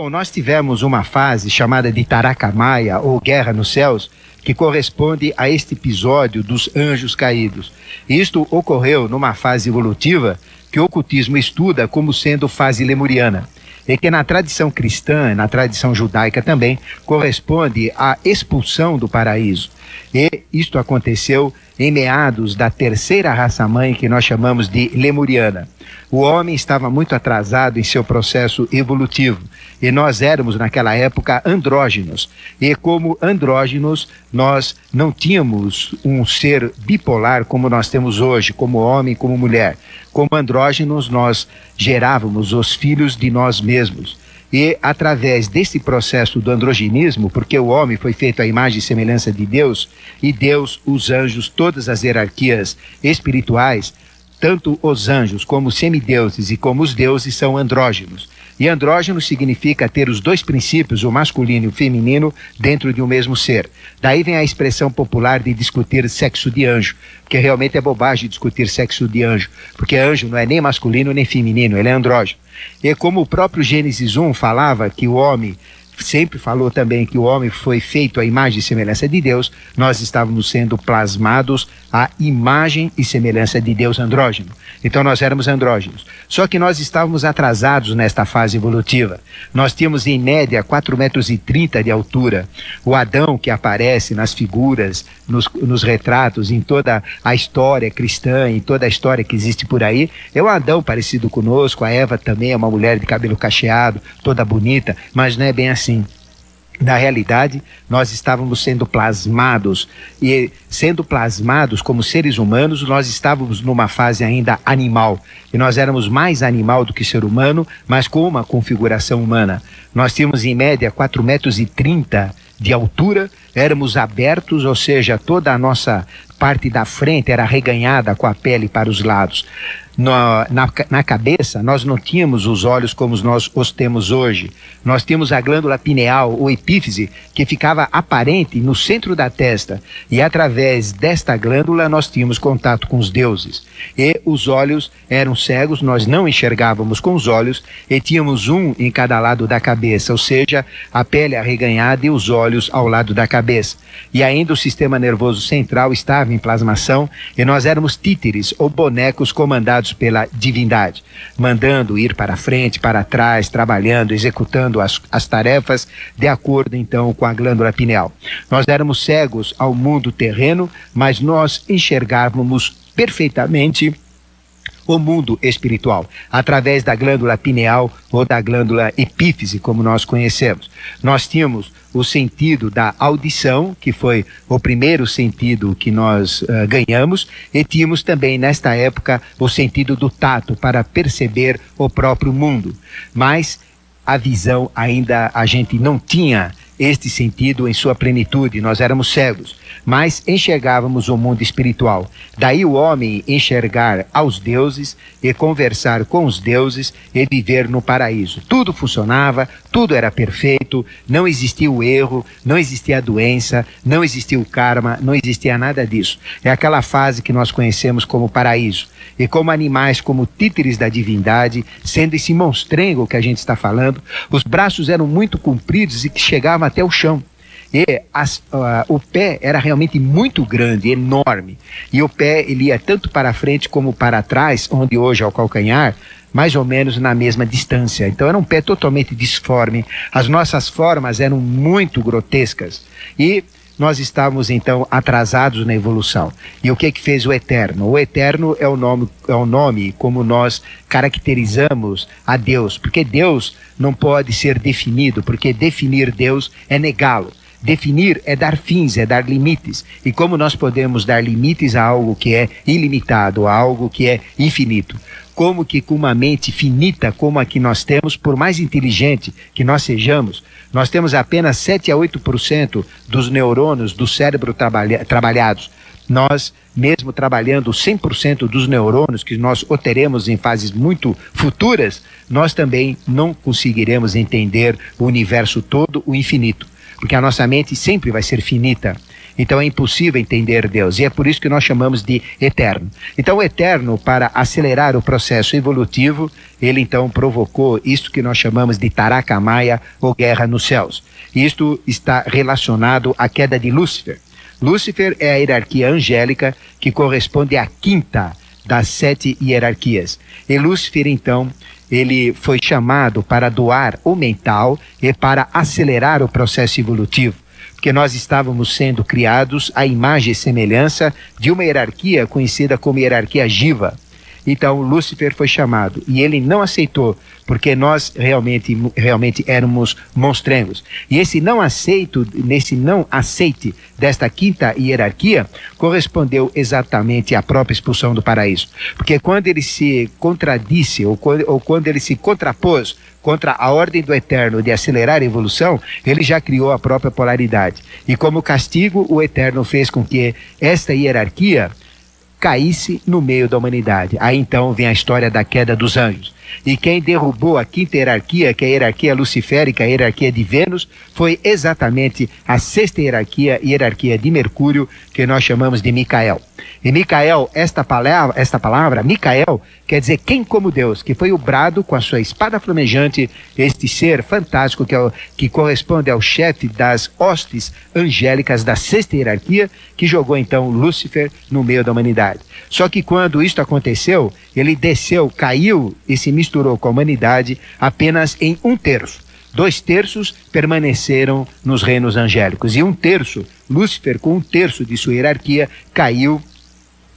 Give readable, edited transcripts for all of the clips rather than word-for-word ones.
Bom, nós tivemos uma fase chamada de Taracamaia, ou Guerra nos Céus, que corresponde a este episódio dos anjos caídos. Isto ocorreu numa fase evolutiva que o ocultismo estuda como sendo fase lemuriana, e que na tradição cristã, na tradição judaica também, corresponde à expulsão do paraíso. E isto aconteceu em meados da terceira raça-mãe, que nós chamamos de lemuriana. O homem estava muito atrasado em seu processo evolutivo, e nós éramos naquela época andrógenos. E como andrógenos, nós não tínhamos um ser bipolar como nós temos hoje, como homem e como mulher. Como andrógenos, nós gerávamos os filhos de nós mesmos. E através desse processo do androginismo, porque o homem foi feito à imagem e semelhança de Deus, e Deus, os anjos, todas as hierarquias espirituais, tanto os anjos como os semideuses e como os deuses são andrógenos. E andrógeno significa ter os dois princípios, o masculino e o feminino, dentro de um mesmo ser. Daí vem a expressão popular de discutir sexo de anjo, que realmente é bobagem discutir sexo de anjo, porque anjo não é nem masculino nem feminino, ele é andrógeno. E como o próprio Gênesis 1 falava que o homem, sempre falou também que o homem foi feito à imagem e semelhança de Deus, nós estávamos sendo plasmados à imagem e semelhança de Deus andrógeno. Então nós éramos andrógenos. Só que nós estávamos atrasados nesta fase evolutiva. Nós tínhamos em média 4,30 metros de altura. O Adão que aparece nas figuras, nos retratos, em toda a história cristã, em toda a história que existe por aí, é um Adão parecido conosco. A Eva também é uma mulher de cabelo cacheado, toda bonita, mas não é bem assim. Na realidade, nós estávamos sendo plasmados, e sendo plasmados como seres humanos, nós estávamos numa fase ainda animal, e nós éramos mais animal do que ser humano, mas com uma configuração humana. Nós tínhamos em média 4,30 metros de altura, éramos abertos, ou seja, toda a nossa parte da frente era reganhada com a pele para os lados. Na cabeça, nós não tínhamos os olhos como nós os temos hoje. Nós tínhamos a glândula pineal, ou epífise, que ficava aparente no centro da testa. E através desta glândula, nós tínhamos contato com os deuses. E os olhos eram cegos, nós não enxergávamos com os olhos, e tínhamos um em cada lado da cabeça, ou seja, a pele arreganhada e os olhos ao lado da cabeça. E ainda o sistema nervoso central estava em plasmação, e nós éramos títeres, ou bonecos comandados pela divindade, mandando ir para frente, para trás, trabalhando, executando as tarefas de acordo então com a glândula pineal. Nós éramos cegos ao mundo terreno, mas nós enxergávamos perfeitamente o mundo espiritual, através da glândula pineal ou da glândula epífise, como nós conhecemos. Nós tínhamos o sentido da audição, que foi o primeiro sentido que nós ganhamos, e tínhamos também, nesta época, o sentido do tato, para perceber o próprio mundo. Mas a visão ainda a gente não tinha este sentido em sua plenitude, nós éramos cegos, mas enxergávamos o mundo espiritual. Daí o homem enxergar aos deuses e conversar com os deuses e viver no paraíso. Tudo funcionava, tudo era perfeito, não existia o erro, não existia a doença, não existia o karma, não existia nada disso. É aquela fase que nós conhecemos como paraíso. E como animais, como títeres da divindade, sendo esse monstrengo que a gente está falando, os braços eram muito compridos e que chegavam até o chão. E o pé era realmente muito grande, enorme. E o pé ele ia tanto para frente como para trás, onde hoje é o calcanhar, mais ou menos na mesma distância. Então era um pé totalmente disforme. As nossas formas eram muito grotescas. E nós estávamos então atrasados na evolução. E o que fez o Eterno? O Eterno é o nome como nós caracterizamos a Deus, porque Deus não pode ser definido, porque definir Deus é negá-lo. Definir é dar fins, é dar limites. E como nós podemos dar limites a algo que é ilimitado, a algo que é infinito? Como que com uma mente finita como a que nós temos, por mais inteligente que nós sejamos, nós temos apenas 7 a 8% dos neurônios do cérebro trabalhados. Nós, mesmo trabalhando 100% dos neurônios, que nós o teremos em fases muito futuras, nós também não conseguiremos entender o universo todo, o infinito. Porque a nossa mente sempre vai ser finita. Então é impossível entender Deus, e é por isso que nós chamamos de eterno. Então o eterno, para acelerar o processo evolutivo, ele então provocou isto que nós chamamos de Tarakamaya, ou guerra nos céus. Isto está relacionado à queda de Lúcifer. Lúcifer é a hierarquia angélica que corresponde à quinta das 7 hierarquias. E Lúcifer, então, ele foi chamado para doar o mental e para acelerar o processo evolutivo, porque nós estávamos sendo criados à imagem e semelhança de uma hierarquia conhecida como hierarquia Jiva. Então Lúcifer foi chamado e ele não aceitou, porque nós realmente éramos monstrengos. E esse não aceite desta quinta hierarquia correspondeu exatamente à própria expulsão do paraíso. Porque quando ele se contradisse ou quando ele se contrapôs contra a ordem do Eterno de acelerar a evolução, ele já criou a própria polaridade. E como castigo, o Eterno fez com que esta hierarquia caísse no meio da humanidade. Aí então vem a história da queda dos anjos. E quem derrubou a quinta hierarquia, que é a hierarquia luciférica, a hierarquia de Vênus, foi exatamente a sexta hierarquia de Mercúrio, que nós chamamos de Micael. E Micael, esta palavra, Micael, quer dizer quem como Deus, que foi o brado com a sua espada flamejante, este ser fantástico que corresponde ao chefe das hostes angélicas da sexta hierarquia, que jogou então Lúcifer no meio da humanidade. Só que quando isto aconteceu, ele desceu, caiu e se misturou com a humanidade apenas em 1/3. 2/3 permaneceram nos reinos angélicos e 1/3, Lúcifer com 1/3 de sua hierarquia, caiu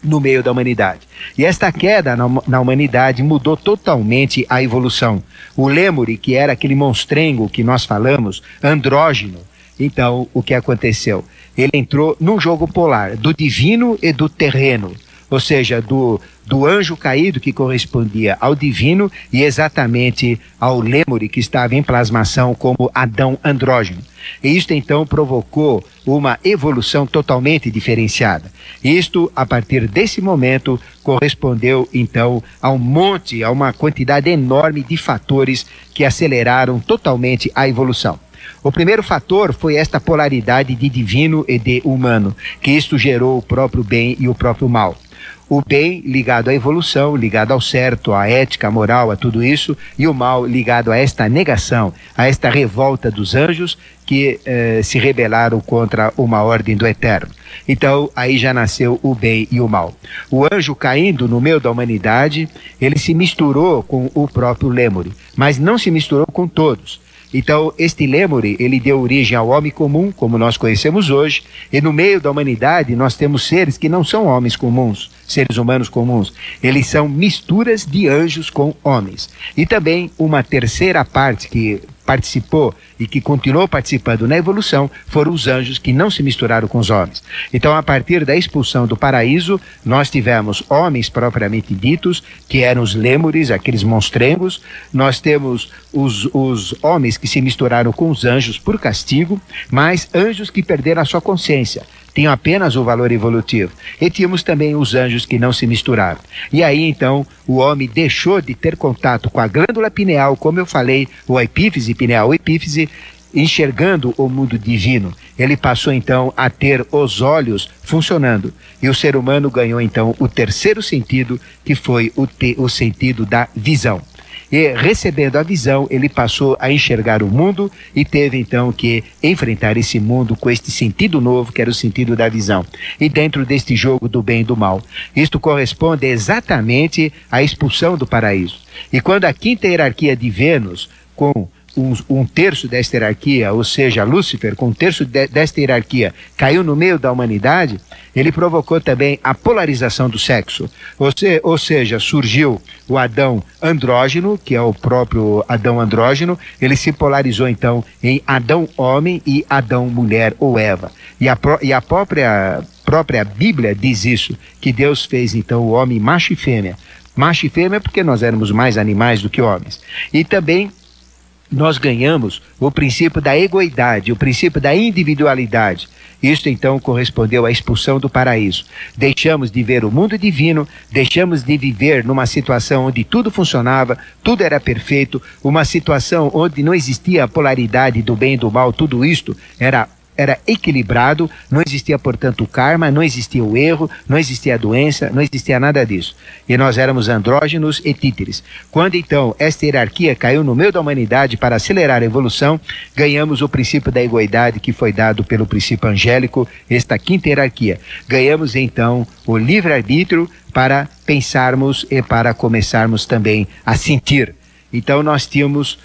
no meio da humanidade. E esta queda na humanidade mudou totalmente a evolução. O Lêmure, que era aquele monstrengo que nós falamos, andrógeno, então o que aconteceu? Ele entrou num jogo polar, do divino e do terreno, ou seja, do anjo caído que correspondia ao divino e exatamente ao Lêmure que estava em plasmação como Adão andrógeno. E isto então provocou uma evolução totalmente diferenciada. Isto, a partir desse momento, correspondeu então a uma quantidade enorme de fatores que aceleraram totalmente a evolução. O primeiro fator foi esta polaridade de divino e de humano, que isto gerou o próprio bem e o próprio mal. O bem ligado à evolução, ligado ao certo, à ética, à moral, a tudo isso, e o mal ligado a esta negação, a esta revolta dos anjos que se rebelaram contra uma ordem do Eterno. Então, aí já nasceu o bem e o mal. O anjo caindo no meio da humanidade, ele se misturou com o próprio Lêmure, mas não se misturou com todos. Então, este Lêmure, ele deu origem ao homem comum, como nós conhecemos hoje, e no meio da humanidade nós temos seres que não são homens comuns, seres humanos comuns. Eles são misturas de anjos com homens. E também uma terceira parte que participou e que continuou participando na evolução foram os anjos que não se misturaram com os homens. Então, a partir da expulsão do paraíso, nós tivemos homens propriamente ditos, que eram os lêmures, aqueles monstrengos. Nós temos os homens que se misturaram com os anjos por castigo, mas anjos que perderam a sua consciência, tinham apenas o valor evolutivo. E tínhamos também os anjos que não se misturaram. E aí, então, o homem deixou de ter contato com a glândula pineal, como eu falei, ou a epífise pineal, ou epífise, enxergando o mundo divino. Ele passou, então, a ter os olhos funcionando. E o ser humano ganhou, então, o terceiro sentido, que foi o sentido da visão. E recebendo a visão, ele passou a enxergar o mundo e teve então que enfrentar esse mundo com este sentido novo, que era o sentido da visão. E dentro deste jogo do bem e do mal, isto corresponde exatamente à expulsão do paraíso. E quando a quinta hierarquia de Vênus, com 1/3 desta hierarquia, ou seja, Lúcifer, com 1/3 desta hierarquia, caiu no meio da humanidade, ele provocou também a polarização do sexo. Ou seja, surgiu o Adão andrógeno, que é o próprio Adão andrógeno, ele se polarizou então em Adão homem e Adão mulher ou Eva. E a própria Bíblia diz isso, que Deus fez então o homem macho e fêmea. Macho e fêmea porque nós éramos mais animais do que homens. E também nós ganhamos o princípio da egoidade, o princípio da individualidade. Isto então correspondeu à expulsão do paraíso. Deixamos de ver o mundo divino, deixamos de viver numa situação onde tudo funcionava, tudo era perfeito, uma situação onde não existia a polaridade do bem e do mal, tudo isto era era equilibrado, não existia, portanto, o karma, não existia o erro, não existia a doença, não existia nada disso. E nós éramos andrógenos e títeres. Quando, então, esta hierarquia caiu no meio da humanidade para acelerar a evolução, ganhamos o princípio da egoidade que foi dado pelo princípio angélico, esta quinta hierarquia. Ganhamos, então, o livre-arbítrio para pensarmos e para começarmos também a sentir. Então, nós tínhamos...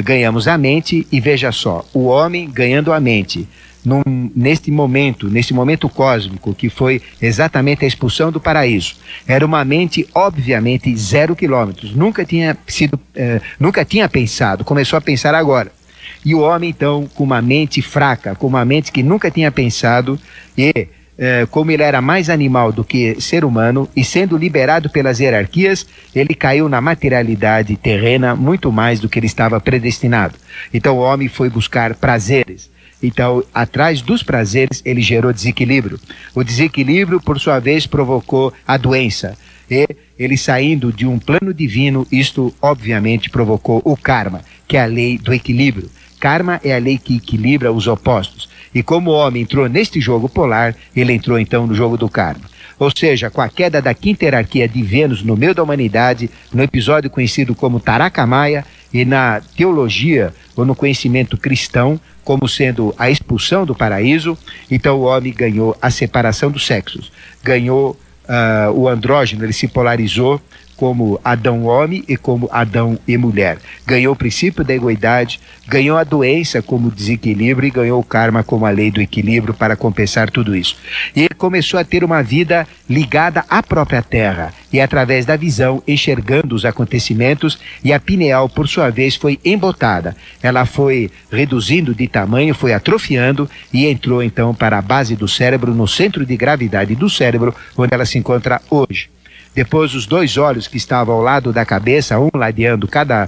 ganhamos a mente, e veja só, o homem ganhando a mente, neste momento cósmico, que foi exatamente a expulsão do paraíso, era uma mente, obviamente, 0 quilômetros, nunca tinha pensado, começou a pensar agora. E o homem, então, com uma mente fraca, com uma mente que nunca tinha pensado, e como ele era mais animal do que ser humano, e sendo liberado pelas hierarquias, ele caiu na materialidade terrena muito mais do que ele estava predestinado. Então o homem foi buscar prazeres. Então, atrás dos prazeres, ele gerou desequilíbrio. O desequilíbrio, por sua vez, provocou a doença. E ele, saindo de um plano divino, isto obviamente provocou o karma, que é a lei do equilíbrio. Karma é a lei que equilibra os opostos. E como o homem entrou neste jogo polar, ele entrou então no jogo do karma. Ou seja, com a queda da quinta hierarquia de Vênus no meio da humanidade, no episódio conhecido como Taraka Maya, e na teologia ou no conhecimento cristão, como sendo a expulsão do paraíso, então o homem ganhou a separação dos sexos, ganhou o andrógeno, ele se polarizou como Adão homem e como Adão e mulher. Ganhou o princípio da egoidade, ganhou a doença como desequilíbrio e ganhou o karma como a lei do equilíbrio para compensar tudo isso. E ele começou a ter uma vida ligada à própria Terra e através da visão, enxergando os acontecimentos, e a pineal, por sua vez, foi embotada. Ela foi reduzindo de tamanho, foi atrofiando e entrou então para a base do cérebro, no centro de gravidade do cérebro, onde ela se encontra hoje. Depois, os 2 olhos que estavam ao lado da cabeça, um ladeando cada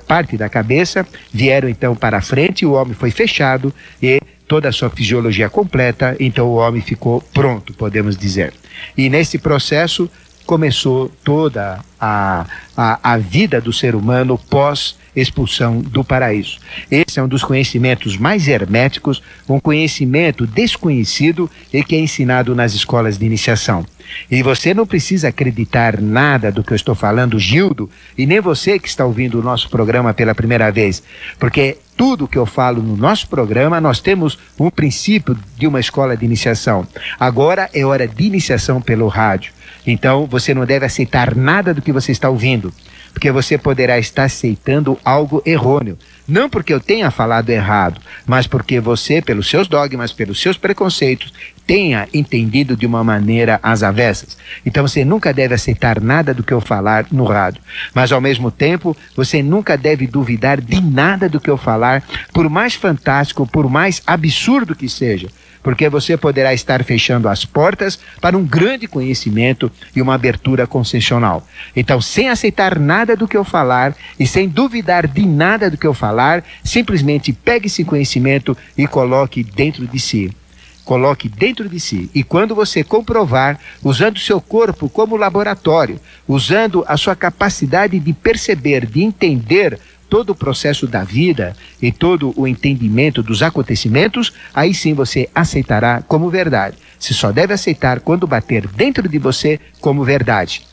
parte da cabeça, vieram então para a frente, o homem foi fechado e toda a sua fisiologia completa, então o homem ficou pronto, podemos dizer. E nesse processo começou toda a vida do ser humano pós-expulsão do paraíso. Esse é um dos conhecimentos mais herméticos, um conhecimento desconhecido e que é ensinado nas escolas de iniciação. E você não precisa acreditar nada do que eu estou falando, Gildo, e nem você que está ouvindo o nosso programa pela primeira vez, porque tudo que eu falo no nosso programa, nós temos um princípio de uma escola de iniciação. Agora é hora de iniciação pelo rádio. Então você não deve aceitar nada do que você está ouvindo, porque você poderá estar aceitando algo errôneo. Não porque eu tenha falado errado, mas porque você, pelos seus dogmas, pelos seus preconceitos, tenha entendido de uma maneira às avessas. Então você nunca deve aceitar nada do que eu falar no rádio. Mas ao mesmo tempo, você nunca deve duvidar de nada do que eu falar, por mais fantástico, por mais absurdo que seja. Porque você poderá estar fechando as portas para um grande conhecimento e uma abertura concessional. Então, sem aceitar nada do que eu falar e sem duvidar de nada do que eu falar, simplesmente pegue esse conhecimento e coloque dentro de si. Coloque dentro de si. E quando você comprovar, usando o seu corpo como laboratório, usando a sua capacidade de perceber, de entender todo o processo da vida e todo o entendimento dos acontecimentos, aí sim você aceitará como verdade. Você só deve aceitar quando bater dentro de você como verdade.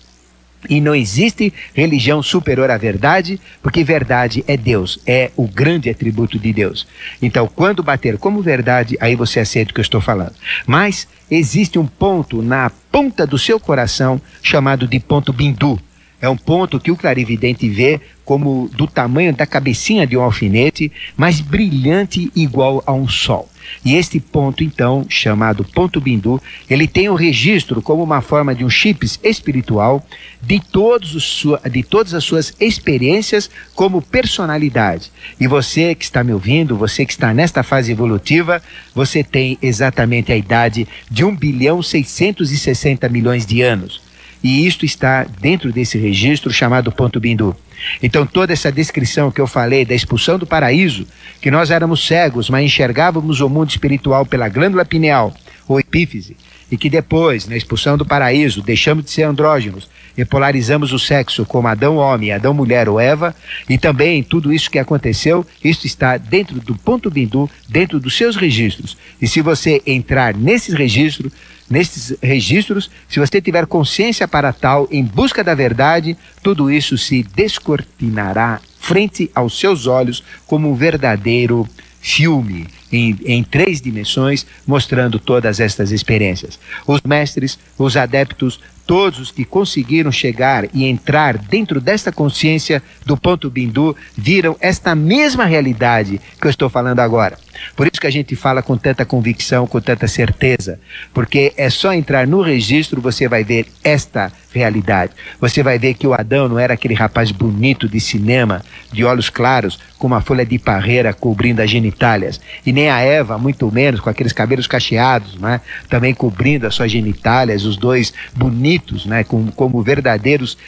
E não existe religião superior à verdade, porque verdade é Deus, é o grande atributo de Deus. Então, quando bater como verdade, aí você aceita o que eu estou falando. Mas existe um ponto na ponta do seu coração chamado de ponto bindu. É um ponto que o clarividente vê como do tamanho da cabecinha de um alfinete, mas brilhante igual a um sol. E este ponto, então, chamado ponto bindu, ele tem o registro como uma forma de um chips espiritual de todas as suas experiências como personalidade. E você que está me ouvindo, você que está nesta fase evolutiva, você tem exatamente a idade de 1.660 bilhões de anos. E isto está dentro desse registro chamado ponto bindu. Então toda essa descrição que eu falei da expulsão do paraíso, que nós éramos cegos, mas enxergávamos o mundo espiritual pela glândula pineal, ou epífise, e que depois, na expulsão do paraíso, deixamos de ser andrógenos e polarizamos o sexo como Adão homem, Adão mulher ou Eva, e também tudo isso que aconteceu, isso está dentro do ponto bindu, dentro dos seus registros. E se você entrar nesses registros, se você tiver consciência para tal, em busca da verdade, tudo isso se descortinará frente aos seus olhos como um verdadeiro filme em 3 dimensões, mostrando todas estas experiências. Os mestres, os adeptos, todos os que conseguiram chegar e entrar dentro desta consciência do ponto bindu, viram esta mesma realidade que eu estou falando agora. Por isso que a gente fala com tanta convicção, com tanta certeza, porque é só entrar no registro, você vai ver esta realidade. Você vai ver que o Adão não era aquele rapaz bonito de cinema, de olhos claros, com uma folha de parreira cobrindo as genitálias, e nem a Eva, muito menos, com aqueles cabelos cacheados, né? Também cobrindo as suas genitálias, os dois bonitos, né? Como verdadeiros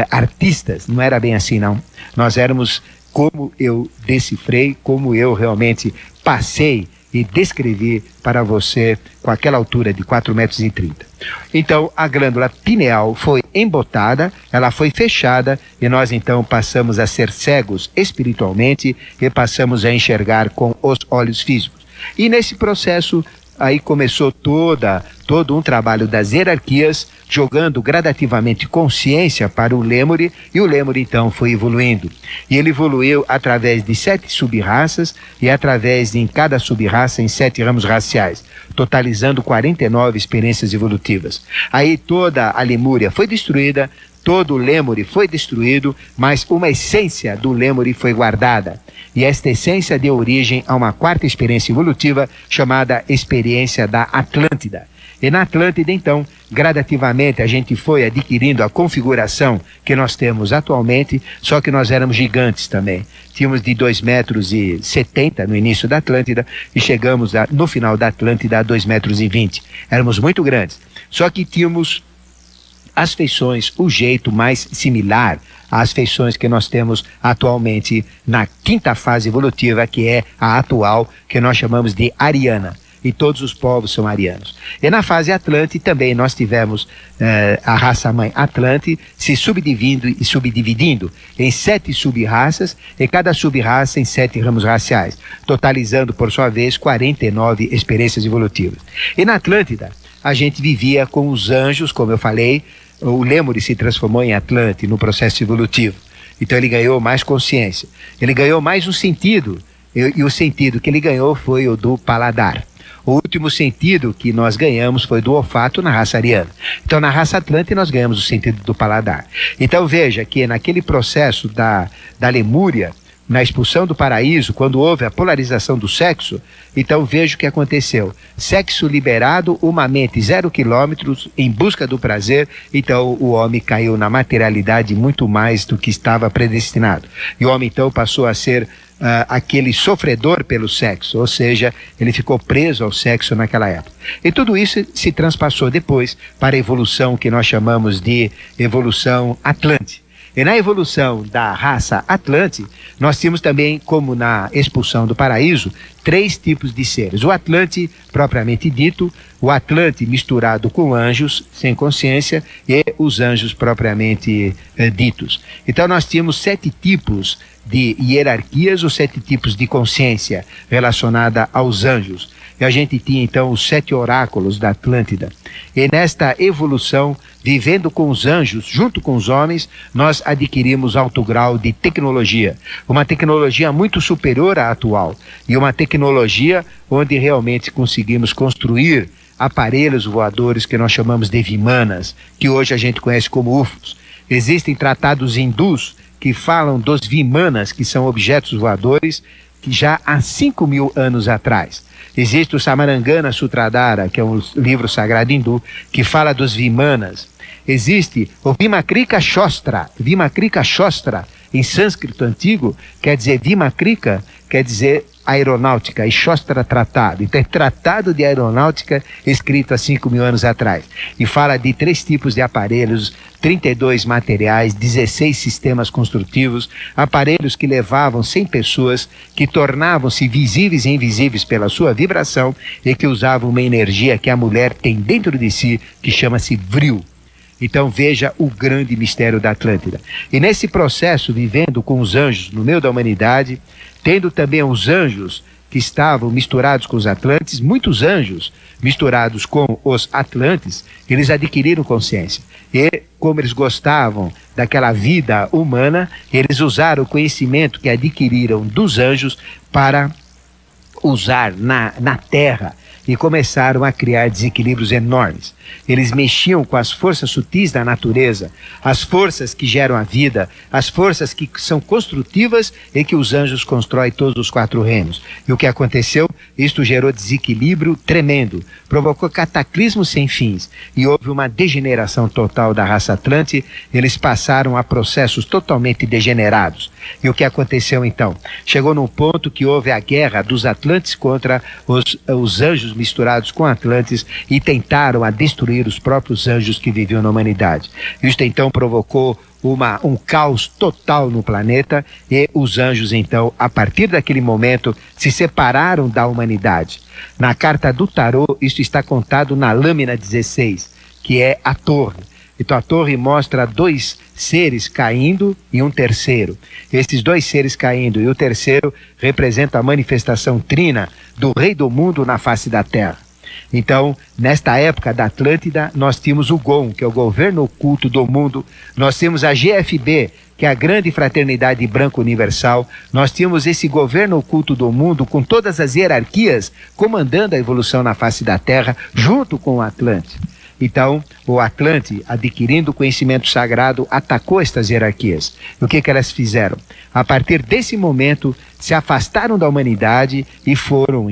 artistas. Não era bem assim, não. Nós éramos, como eu decifrei, como eu realmente passei e descrevi para você com aquela altura de 4,30 metros. Então, a glândula pineal foi embotada, ela foi fechada, e nós então passamos a ser cegos espiritualmente e passamos a enxergar com os olhos físicos. E nesse processo, aí começou todo um trabalho das hierarquias, jogando gradativamente consciência para o Lemuri, e o Lemuri então foi evoluindo. E ele evoluiu através de 7 sub-raças, e através em cada sub-raça em 7 ramos raciais, totalizando 49 experiências evolutivas. Aí toda a Lemúria foi destruída, todo o Lemuri foi destruído, mas uma essência do Lemuri foi guardada. E esta essência deu origem a uma 4ª experiência evolutiva chamada experiência da Atlântida. E na Atlântida, então, gradativamente a gente foi adquirindo a configuração que nós temos atualmente, só que nós éramos gigantes também. Tínhamos de 2,70 metros no início da Atlântida e chegamos no final da Atlântida a 2,20 metros. Éramos muito grandes. Só que tínhamos as feições, o jeito mais similar às feições que nós temos atualmente na 5ª fase evolutiva, que é a atual, que nós chamamos de ariana. E todos os povos são arianos. E na fase Atlante também nós tivemos a raça-mãe Atlante se subdividindo em 7 sub-raças, e cada sub-raça em 7 ramos raciais, totalizando, por sua vez, 49 experiências evolutivas. E na Atlântida, a gente vivia com os anjos, como eu falei. O Lemuri se transformou em Atlante no processo evolutivo. Então ele ganhou mais consciência. Ele ganhou mais um sentido. E o sentido que ele ganhou foi o do paladar. O último sentido que nós ganhamos foi do olfato na raça ariana. Então, na raça Atlante, nós ganhamos o sentido do paladar. Então, veja que naquele processo da Lemúria, na expulsão do paraíso, quando houve a polarização do sexo, então veja o que aconteceu. Sexo liberado, uma mente 0 quilômetros em busca do prazer, então o homem caiu na materialidade muito mais do que estava predestinado. E o homem então passou a ser aquele sofredor pelo sexo, ou seja, ele ficou preso ao sexo naquela época. E tudo isso se transpassou depois para a evolução que nós chamamos de evolução Atlante. E na evolução da raça Atlante, nós tínhamos também, como na expulsão do paraíso, 3 tipos de seres. O Atlante, propriamente dito, o Atlante misturado com anjos, sem consciência, e os anjos propriamente ditos. Então nós tínhamos 7 tipos de hierarquias, ou 7 tipos de consciência relacionada aos anjos. E a gente tinha então os 7 oráculos da Atlântida. E nesta evolução, vivendo com os anjos, junto com os homens, nós adquirimos alto grau de tecnologia. Uma tecnologia muito superior à atual. E uma tecnologia onde realmente conseguimos construir aparelhos voadores que nós chamamos de vimanas, que hoje a gente conhece como UFOs. Existem tratados hindus que falam dos vimanas, que são objetos voadores, que já há 5.000 anos atrás. Existe o Samarangana Sutradhara, que é um livro sagrado hindu, que fala dos vimanas. Existe o Vimakrika Shostra. Vimakrika Shostra, em sânscrito antigo, quer dizer Vimakrika, quer dizer Aeronáutica e Shostra Tratado. Então é Tratado de Aeronáutica escrito há 5.000 anos atrás. E fala de 3 tipos de aparelhos, 32 materiais, 16 sistemas construtivos, aparelhos que levavam 100 pessoas, que tornavam-se visíveis e invisíveis pela sua vibração e que usavam uma energia que a mulher tem dentro de si, que chama-se vril. Então veja o grande mistério da Atlântida. E nesse processo, vivendo com os anjos no meio da humanidade, tendo também os anjos que estavam misturados com os Atlantes, muitos anjos misturados com os Atlantes, eles adquiriram consciência. E como eles gostavam daquela vida humana, eles usaram o conhecimento que adquiriram dos anjos para usar na Terra. E começaram a criar desequilíbrios enormes. Eles mexiam com as forças sutis da natureza, as forças que geram a vida, as forças que são construtivas e que os anjos constroem todos os 4 reinos. E o que aconteceu? Isto gerou desequilíbrio tremendo, provocou cataclismos sem fins e houve uma degeneração total da raça Atlante. Eles passaram a processos totalmente degenerados. E o que aconteceu então? Chegou num ponto que houve a guerra dos Atlantes contra os anjos misturados com Atlantes e tentaram a destruir os próprios anjos que viviam na humanidade. Isto então provocou um caos total no planeta e os anjos então, a partir daquele momento, se separaram da humanidade. Na carta do tarô, isto está contado na lâmina 16, que é a torre. Então a torre mostra 2 seres caindo e um terceiro. Esses 2 seres caindo e o terceiro representam a manifestação trina do rei do mundo na face da terra. Então, nesta época da Atlântida, nós tínhamos o GOM, que é o governo oculto do mundo. Nós temos a GFB, que é a grande fraternidade branca universal. Nós tínhamos esse governo oculto do mundo com todas as hierarquias comandando a evolução na face da terra, junto com o Atlante. Então, o Atlante, adquirindo conhecimento sagrado, atacou estas hierarquias. E o que elas fizeram? A partir desse momento, se afastaram da humanidade e foram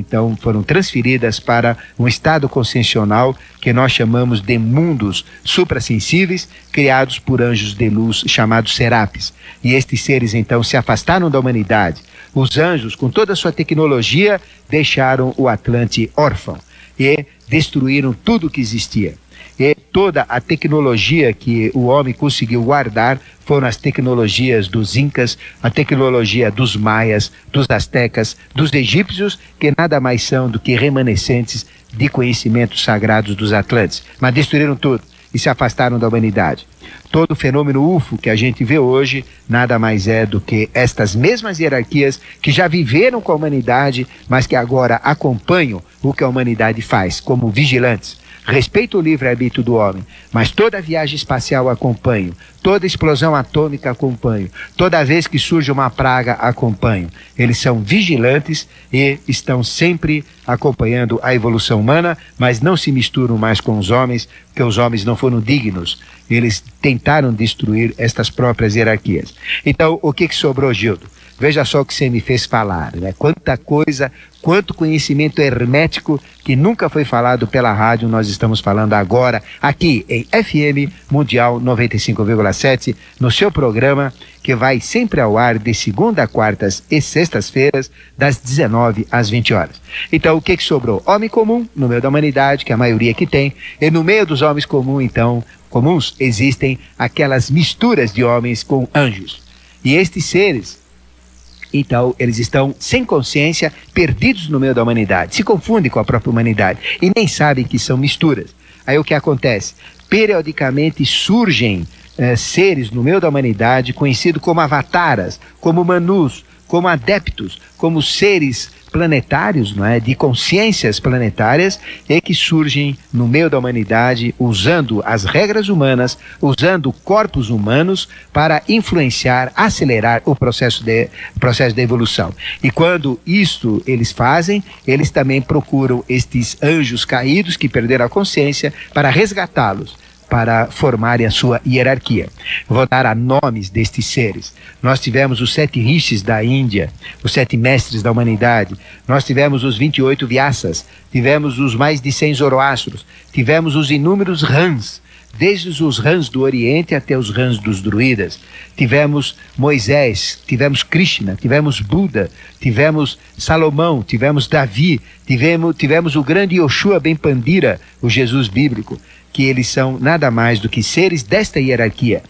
transferidas para um estado consciencial que nós chamamos de mundos suprassensíveis, criados por anjos de luz chamados serapes. E estes seres, então, se afastaram da humanidade. Os anjos, com toda a sua tecnologia, deixaram o Atlante órfão e destruíram tudo o que existia. E toda a tecnologia que o homem conseguiu guardar foram as tecnologias dos incas, a tecnologia dos maias, dos astecas, dos egípcios, que nada mais são do que remanescentes de conhecimentos sagrados dos Atlantes. Mas destruíram tudo e se afastaram da humanidade. Todo o fenômeno UFO que a gente vê hoje nada mais é do que estas mesmas hierarquias que já viveram com a humanidade, mas que agora acompanham o que a humanidade faz, como vigilantes. Respeito o livre-arbítrio do homem, mas toda viagem espacial acompanho, toda explosão atômica acompanho, toda vez que surge uma praga acompanho. Eles são vigilantes e estão sempre acompanhando a evolução humana, mas não se misturam mais com os homens, porque os homens não foram dignos. Eles tentaram destruir estas próprias hierarquias. Então, o que sobrou, Gildo? Veja só o que você me fez falar, né? Quanta coisa, quanto conhecimento hermético que nunca foi falado pela rádio, nós estamos falando agora, aqui em FM Mundial 95,7, no seu programa, que vai sempre ao ar de segunda a quartas e sextas-feiras, das 19 às 20 horas. Então, o que sobrou? Homem comum, no meio da humanidade, que a maioria que tem, e no meio dos homens comuns, existem aquelas misturas de homens com anjos. E estes seres, então, eles estão sem consciência, perdidos no meio da humanidade, se confundem com a própria humanidade e nem sabem que são misturas. Aí o que acontece? Periodicamente surgem seres no meio da humanidade, conhecidos como avataras, como manus, como adeptos, como seres planetários, não é? De consciências planetárias, e que surgem no meio da humanidade usando as regras humanas, usando corpos humanos para influenciar, acelerar o processo da evolução. E quando isto eles fazem, eles também procuram estes anjos caídos que perderam a consciência para resgatá-los, para formarem a sua hierarquia. Vou dar a nomes destes seres. Nós tivemos os 7 rishis da Índia, os 7 mestres da humanidade. Nós tivemos os 28 Vyasas, tivemos os mais de 100 Zoroastros, tivemos os inúmeros Rãs, desde os Rãs do Oriente até os Rãs dos druidas. Tivemos Moisés, tivemos Krishna, tivemos Buda, tivemos Salomão, tivemos Davi, tivemos o grande Yoshua ben Pandira, o Jesus bíblico, que eles são nada mais do que seres desta hierarquia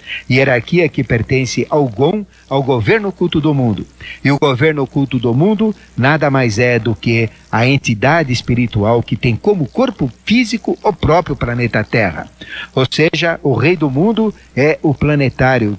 que pertence ao GOM, ao governo oculto do mundo. E o governo oculto do mundo nada mais é do que a entidade espiritual que tem como corpo físico o próprio planeta Terra. Ou seja, o rei do mundo é o planetário,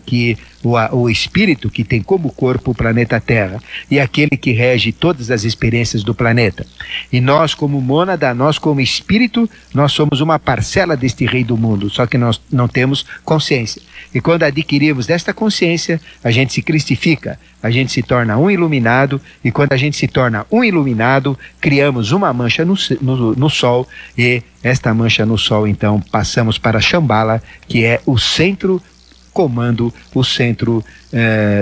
o espírito que tem como corpo o planeta Terra, e aquele que rege todas as experiências do planeta. E nós, como mônada, nós como espírito, nós somos uma parcela deste rei do mundo, só que nós não temos consciência. E quando adquirimos desta consciência, a gente se cristifica, a gente se torna um iluminado, e quando a gente se torna um iluminado, criamos uma mancha no sol, e esta mancha no sol, então, passamos para Shambhala, que é o centro comando, o centro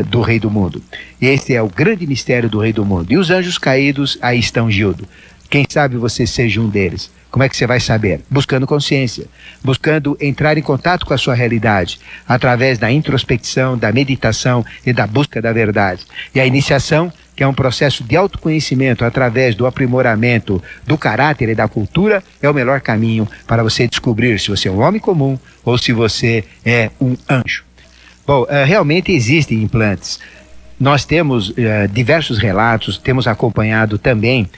do rei do mundo. Esse é o grande mistério do rei do mundo. E os anjos caídos, aí estão, Gildo. Quem sabe você seja um deles? Como é que você vai saber? Buscando consciência, buscando entrar em contato com a sua realidade, através da introspecção, da meditação e da busca da verdade. E a iniciação, que é um processo de autoconhecimento através do aprimoramento do caráter e da cultura, é o melhor caminho para você descobrir se você é um homem comum ou se você é um anjo. Bom, realmente existem implantes. Nós temos diversos relatos, temos acompanhado também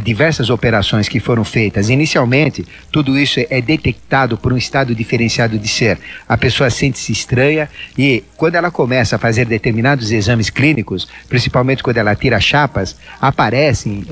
diversas operações que foram feitas. Inicialmente, tudo isso é detectado por um estado diferenciado de ser. A pessoa sente-se estranha e quando ela começa a fazer determinados exames clínicos, principalmente quando ela tira chapas, aparecem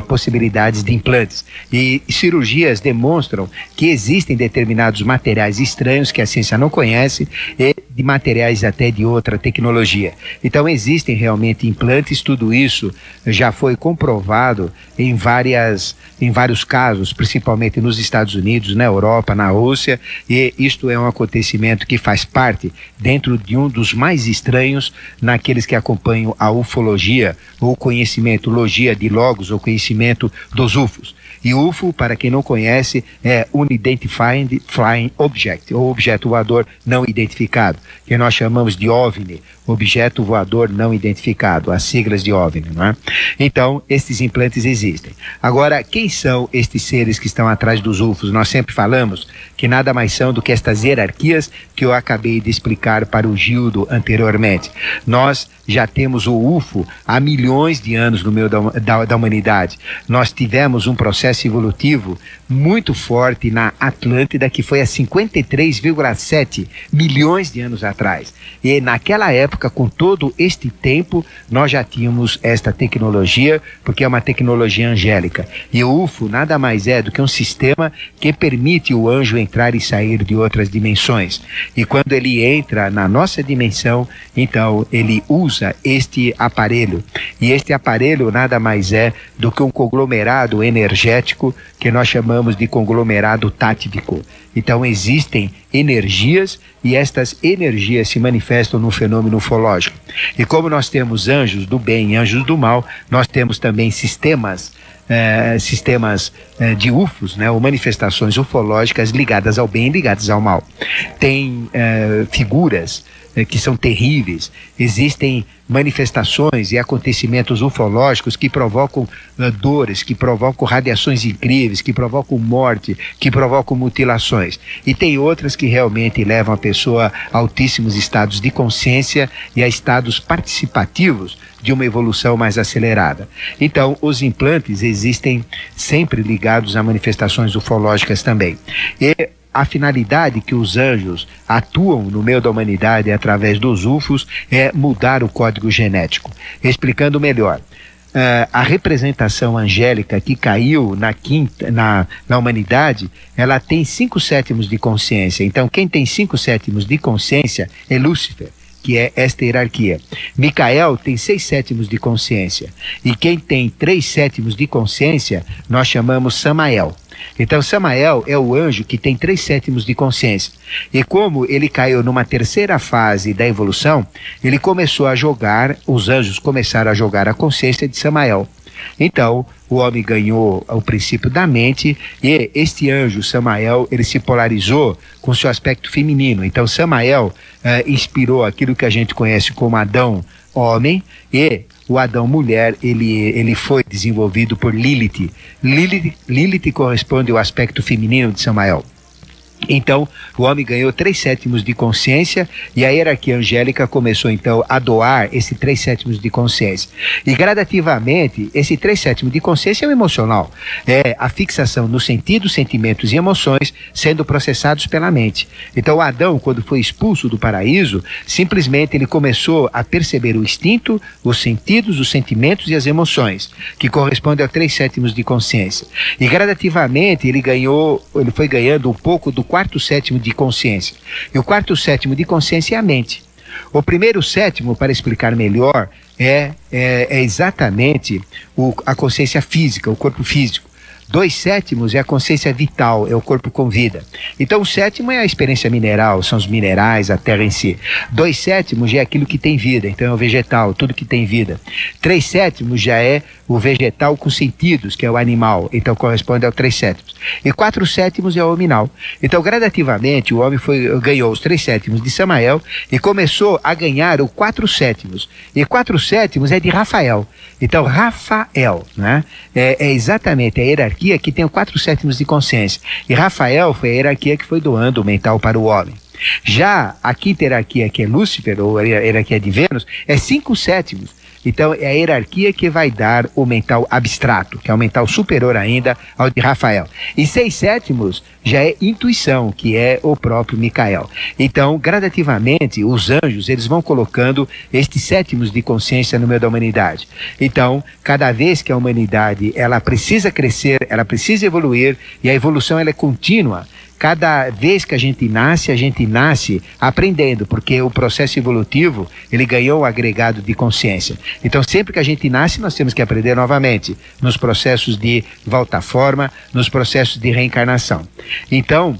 possibilidades de implantes. E cirurgias demonstram que existem determinados materiais estranhos que a ciência não conhece e de materiais até de outra tecnologia. Então existem realmente implantes, tudo isso já foi comprovado em vários casos, principalmente nos Estados Unidos, na Europa, na Rússia, e isto é um acontecimento que faz parte dentro de um dos mais estranhos naqueles que acompanham a ufologia, ou conhecimento, logia de logos, ou conhecimento dos UFOs. E UFO, para quem não conhece, é Unidentified Flying Object, ou objeto voador não identificado, que nós chamamos de OVNI, objeto voador não identificado, as siglas de OVNI, não é? Então, estes implantes existem. Agora, quem são estes seres que estão atrás dos UFOs? Nós sempre falamos que nada mais são do que estas hierarquias que eu acabei de explicar para o Gildo anteriormente. Nós já temos o UFO há milhões de anos no meio da humanidade. Nós tivemos um processo evolutivo muito forte na Atlântida, que foi há 53,7 milhões de anos atrás. E naquela época, com todo este tempo, nós já tínhamos esta tecnologia, porque é uma tecnologia angélica. E o UFO nada mais é do que um sistema que permite o anjo entrar e sair de outras dimensões. E quando ele entra na nossa dimensão, então ele usa este aparelho. E este aparelho nada mais é do que um conglomerado energético que nós chamamos de conglomerado tático. Então existem energias e estas energias se manifestam no fenômeno ufológico. E como nós temos anjos do bem e anjos do mal, nós temos também sistemas de UFOs, né, ou manifestações ufológicas ligadas ao bem e ligadas ao mal. Tem figuras que são terríveis, existem manifestações e acontecimentos ufológicos que provocam dores, que provocam radiações incríveis, que provocam morte, que provocam mutilações. E tem outras que realmente levam a pessoa a altíssimos estados de consciência e a estados participativos de uma evolução mais acelerada. Então, os implantes existem sempre ligados a manifestações ufológicas também. E a finalidade que os anjos atuam no meio da humanidade através dos UFOs é mudar o código genético. Explicando melhor, a representação angélica que caiu na humanidade, ela tem 5/7 de consciência. Então, quem tem 5/7 de consciência é Lúcifer, que é esta hierarquia. Micael tem 6/7 de consciência. E quem tem 3/7 de consciência, nós chamamos Samael. Então, Samael é o anjo que tem 3/7 de consciência. E como ele caiu numa terceira fase da evolução, ele começou a jogar, os anjos começaram a jogar a consciência de Samael. Então, o homem ganhou o princípio da mente e este anjo, Samael, ele se polarizou com seu aspecto feminino. Então, Samael inspirou aquilo que a gente conhece como Adão, homem, e o Adão mulher, ele foi desenvolvido por Lilith. Lilith corresponde ao aspecto feminino de Samael. Então, o homem ganhou 3/7 de consciência e a hierarquia angélica começou então a doar esse 3/7 de consciência. E gradativamente, esse 3/7 de consciência é o emocional. É a fixação nos sentidos, sentimentos e emoções sendo processados pela mente. Então, Adão, quando foi expulso do paraíso, simplesmente ele começou a perceber o instinto, os sentidos, os sentimentos e as emoções, que correspondem a 3/7 de consciência. E gradativamente ele foi ganhando um pouco do 4/7 de consciência. E o 4/7 de consciência é a mente. O primeiro sétimo, para explicar melhor, é exatamente a consciência física, o corpo físico. 2/7 é a consciência vital, é o corpo com vida. Então o sétimo é a experiência mineral, são os minerais, a terra em si. 2/7 já é aquilo que tem vida, então é o vegetal, tudo que tem vida. 3/7 já é o vegetal com sentidos, que é o animal, então corresponde ao 3/7. E 4/7 é o hominal. Então gradativamente o homem ganhou os 3/7 de Samael e começou a ganhar o 4/7. E 4/7 é de Rafael. Então Rafael, né, é exatamente a hierarquia que tem o 4/7 de consciência. E Rafael foi a hierarquia que foi doando o mental para o homem. Já a quinta hierarquia, que é Lúcifer, ou a hierarquia de Vênus, é 5/7. Então é a hierarquia que vai dar o mental abstrato, que é o mental superior ainda ao de Rafael. E 6/7 já é intuição, que é o próprio Micael. Então, gradativamente, os anjos, eles vão colocando estes 7 de consciência no meio da humanidade. Então, cada vez que a humanidade, ela precisa crescer, ela precisa evoluir, e a evolução ela é contínua. Cada vez que a gente nasce aprendendo, porque o processo evolutivo, ele ganhou o agregado de consciência. Então, sempre que a gente nasce, nós temos que aprender novamente, nos processos de volta à forma, nos processos de reencarnação. Então,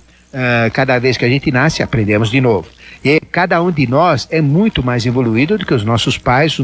cada vez que a gente nasce, aprendemos de novo. E cada um de nós é muito mais evoluído do que os nossos pais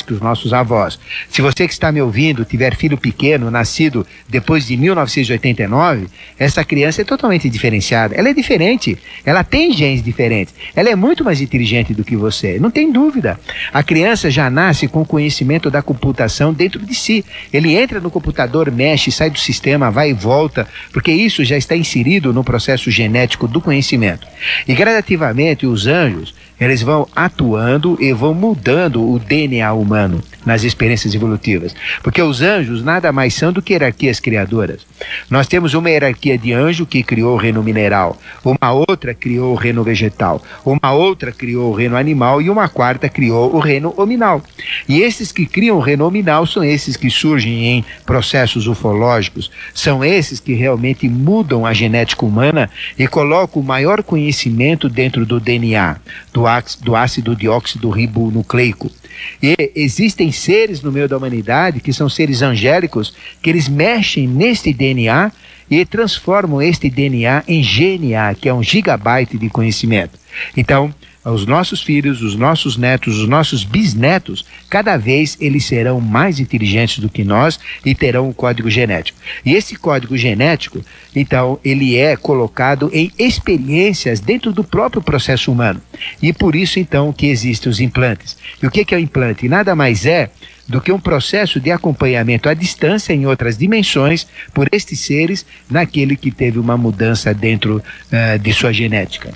que os nossos avós. Se você que está me ouvindo tiver filho pequeno, nascido depois de 1989, essa criança é totalmente diferenciada. Ela é diferente, ela tem genes diferentes, ela é muito mais inteligente do que você, não tem dúvida. A criança já nasce com o conhecimento da computação dentro de si. Ele entra no computador, mexe, sai do sistema, vai e volta, porque isso já está inserido no processo genético do conhecimento. E gradativamente os anjos, eles vão atuando e vão mudando o DNA humano nas experiências evolutivas. Porque os anjos nada mais são do que hierarquias criadoras. Nós temos uma hierarquia de anjo que criou o reino mineral, uma outra criou o reino vegetal, uma outra criou o reino animal e uma quarta criou o reino hominal. E esses que criam o reino hominal são esses que surgem em processos ufológicos, são esses que realmente mudam a genética humana e colocam o maior conhecimento dentro do DNA, do ácido dióxido ribonucleico. E existem seres no meio da humanidade que são seres angélicos, que eles mexem neste DNA e transformam este DNA em GNA, que é um gigabyte de conhecimento. Então, os nossos filhos, os nossos netos, os nossos bisnetos, cada vez eles serão mais inteligentes do que nós e terão um código genético. E esse código genético, então, ele é colocado em experiências dentro do próprio processo humano. E por isso, então, que existem os implantes. E o que é o implante? Nada mais é do que um processo de acompanhamento à distância em outras dimensões por estes seres naquele que teve uma mudança dentro de sua genética.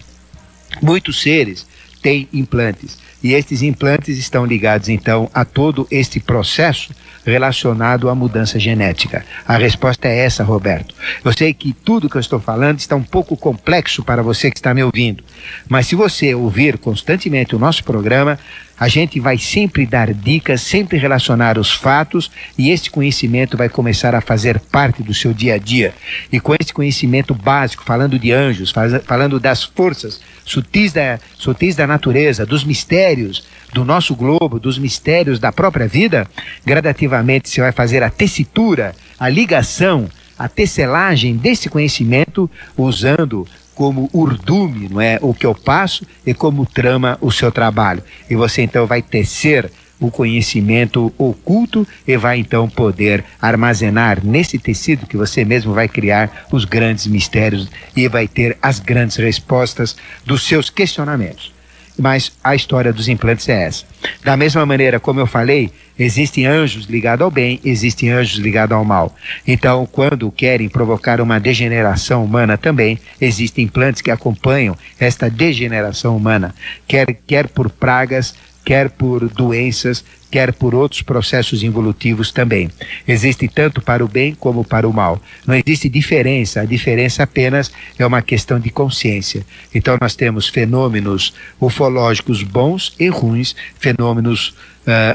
Muitos seres têm implantes, e estes implantes estão ligados então a todo este processo relacionado à mudança genética. A resposta é essa, Roberto. Eu sei que tudo que eu estou falando está um pouco complexo para você que está me ouvindo, mas se você ouvir constantemente o nosso programa, a gente vai sempre dar dicas, sempre relacionar os fatos, e esse conhecimento vai começar a fazer parte do seu dia a dia. E com esse conhecimento básico, falando de anjos, falando das forças sutis da natureza, dos mistérios do nosso globo, dos mistérios da própria vida, gradativamente você vai fazer a tessitura, a ligação, a tecelagem desse conhecimento usando como urdume, não é, o que eu passo e como trama o seu trabalho. E você então vai tecer o conhecimento oculto e vai então poder armazenar nesse tecido que você mesmo vai criar os grandes mistérios e vai ter as grandes respostas dos seus questionamentos. Mas a história dos implantes é essa. Da mesma maneira como eu falei, Existem anjos ligados ao bem, existem anjos ligados ao mal. Então, quando querem provocar uma degeneração humana também, existem plantas que acompanham esta degeneração humana, quer por pragas, quer por doenças, quer por outros processos evolutivos também. Existe tanto para o bem como para o mal. Não existe diferença, a diferença apenas é uma questão de consciência. Então nós temos fenômenos ufológicos bons e ruins, fenômenos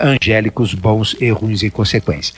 angélicos bons e ruins em consequência.